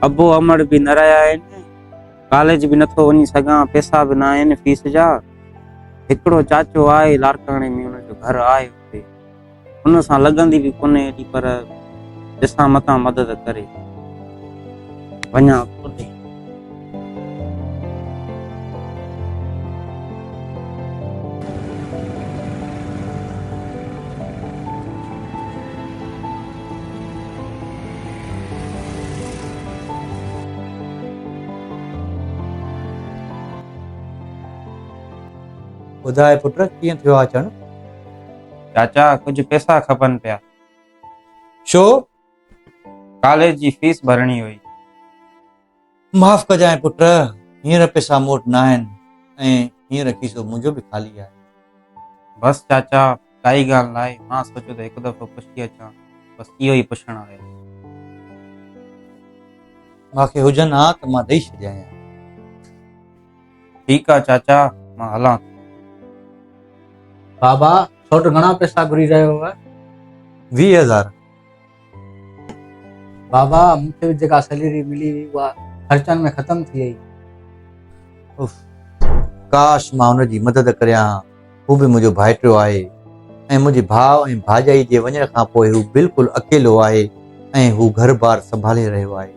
अबो अमर भी न रहिया आहिनि, कॉलेज भी नथो वञी सघां, पैसा भी न आहिनि फीस जा। हिकिड़ो चाचो आहे लारकाणे में, हुनजो घर आहे हुते, हुन सां लॻंदी बि कोन्हे एॾी, पर ॾिसां मथां मदद करे वञा होॾे। ॿुधाए पुट कीअं थियो आहे अचणु? चाचा कुछ पैसा खपनि पिया, छो? कॉलेज जी फीस भरणी हुई। माफ़ कजांइ पुट, हींअर पैसा मूं वटि न आहिनि ऐं हींअर खीसो मुंहिंजो बि ख़ाली आहे। बस चाचा काई ॻाल्हि नाहे, मां सोचियो त हिकु दफ़ो पुछी अचां, बस इहो ई पुछणु आयो। मूंखे हुजनि हा त मां ॾेई छॾियां। ठीकु आहे चाचा, मां हलां। बाबा छोट घणा पैसा घुरी रहियो आहे? 20,000। बाबा मूंखे बि जेका सैलरी मिली हुई उहा ख़र्चनि में ख़तम थी वई। काश मां हुनजी मदद करियां, हू बि मुंहिंजो भाइटियो आहे ऐं मुंहिंजे भाउ ऐं भाॼाई जे वञण खां पोइ हू बिल्कुलु अकेलो आहे ऐं हू घर बार संभाले रहियो आहे।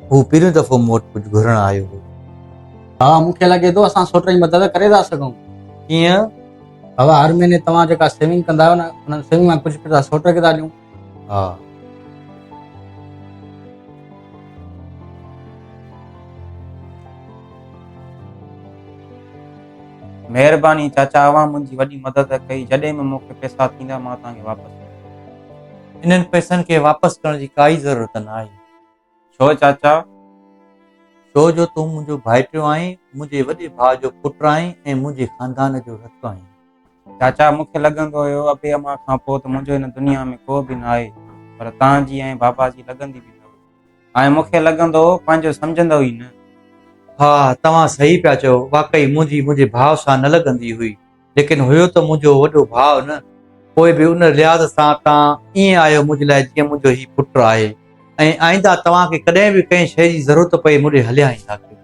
हू पहिरियों दफ़ो मूं वटि कुझु घुरण आयो हो। हा, मूंखे लॻे थो असां सोट जी मदद करे था सघूं। कीअं? बाबा हर महीने तव्हां जेका सेविंग कंदा आहियो न, उन सेविंग मां कुझु पैसा सोट खे था ॾियूं। हा, महिरबानी चाचा, अवां मुंहिंजी वॾी मदद कई। जॾहिं बि मूंखे पैसा थींदा मां तव्हांखे वापसि। इन्हनि पैसनि खे वापसि करण जी काई ज़रूरत न आहे। छो चाचा? छो जो तूं मुंहिंजो भाइटियो आहीं, मुंहिंजे वॾे भाउ जो पुटु आहीं ऐं मुंहिंजे ख़ानदान जो रतु आहीं। चाचा मूंखे लॻंदो हुयो अबे अम्मा खां पोइ त मुंहिंजो हिन दुनिया में को बि न आहे, पर तव्हांजी ऐं बाबा जी लॻंदी बि न हुई ऐं मूंखे लॻंदो हो पंहिंजो सम्झंदो ई न। हा, तव्हां सही पिया चओ। वाकई मुंहिंजे भाउ सां न लॻंदी हुई, लेकिन हुयो त मुंहिंजो वॾो भाउ न। पोइ बि उन लिहाज़ सां तव्हां ईअं आहियो मुंहिंजे लाइ जीअं मुंहिंजो ही पुटु आहे ऐं आईंदा तव्हांखे कॾहिं बि कंहिं शइ जी ज़रूरत पए मुंहिंजे हलिया ईंदा कयो।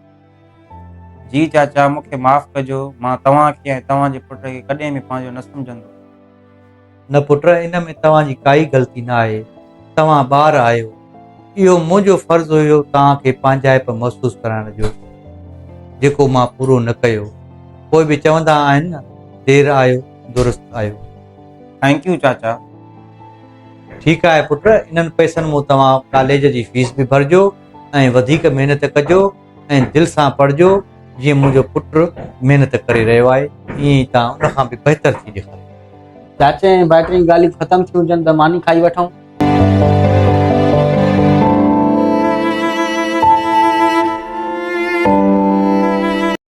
जी चाचा, मूंखे माफ़ कजो, मां तव्हांखे ऐं तव्हांजे पुट खे कॾहिं बि पंहिंजो न सम्झंदो। न पुट, इन में तव्हांजी काई ग़लती न आहे। तव्हां ॿार आहियो, इहो मुंहिंजो फर्ज़ हुयो तव्हांखे पंहिंजाइप महसूसु कराइण जो, जेको मां पूरो न कयो। कोई बि चवंदा आहिनि न, देर आयो दुरुस्त आयो। थैंक यू चाचा। ठीकु आहे पुट, इन्हनि पैसनि मां तव्हां कॉलेज जी फीस बि भरजो ऐं वधीक महिनत कजो ऐं दिलि सां पढ़जो। जीअं मुंहिंजो पुटु महिनत करे रहियो आहे, ईअं ई तव्हां उन खां बि बहितर थी ॾेखारियो। चाचे ऐं भाइटनि जी ॻाल्हियूं ख़तम थी हुजनि त मानी खाई वठूं।